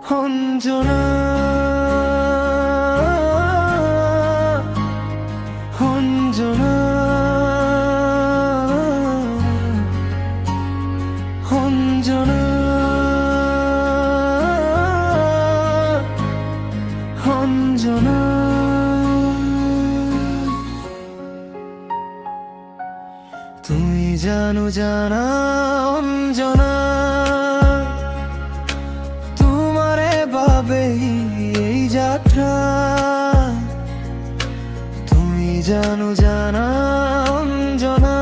অঞ্জনা অঞ্জনা অঞ্জনা অঞ্জনা তুমি জানো জানা অঞ্জনা তোমারে ভাবে এই যাত্রা তুমি জানো জানা অঞ্জনা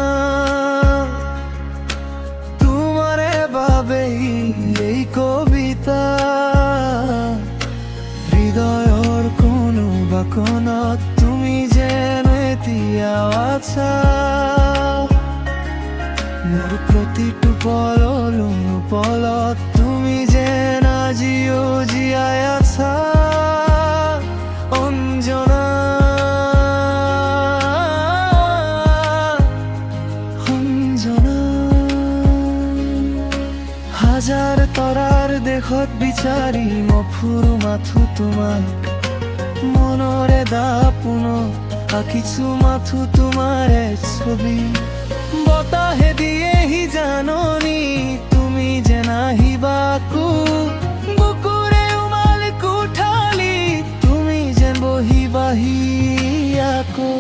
তোমারে ভাবে এই কবিতা হৃদয়ৰ কোনো বাকনত তুমি যেন এতিয়া আছা মোৰ প্ৰতিটো পলত তুমি যেন আজিও জীয়াই আছা অঞ্জনা অঞ্জনা হাজাৰ তৰাৰ দেশত বিচাৰি মফুৰো মাথো তোমাক মনৰে দাপোনত আঁকিছো মাথো তোমাৰে ছবি বতাহে দিয়েহি জাননী তুমি যেন আহিবাকো বুকুৰে উমাল কোঠালি তুমি যেন বহিবাহি আকৌ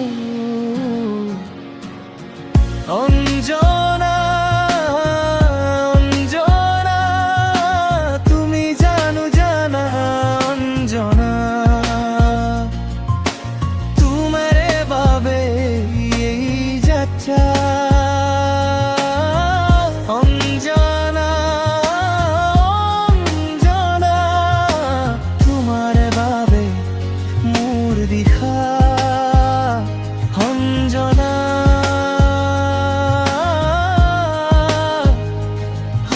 অঞ্জনা অঞ্জনা তুমি জানো জানা অঞ্জনা তোমারে বাবে এই যাত্রা অঞ্জনা অঞ্জনা তোমারে বাবে মোর দিশা অঞ্জনা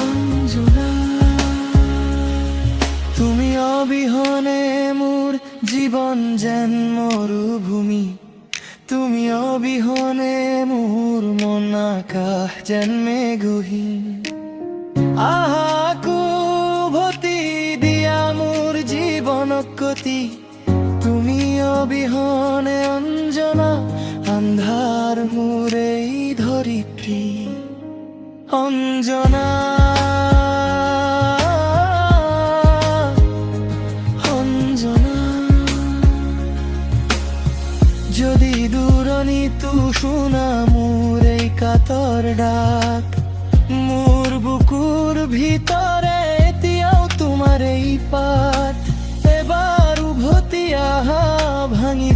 অঞ্জনা তুমি অবিহনে মোর জীবন যেন মৰুভূমি তুমি অবিহনে মোর মন আকাশ যেন মেঘহীন আহাকো উভতি দিয়া মোর জীৱনক গতি তুমি অবিহনে অঞ্জনা আন্ধাৰ মোৰ এই ধৰিত্ৰী অঞ্জনা অঞ্জনা যদি দূৰণিতো শুনা মোৰ এই কাতৰ ডাক মোৰ বুকুৰ ভিতৰে এতিয়াও তোমাৰ এই পাত এবাৰ উভতি আহা ভাঙি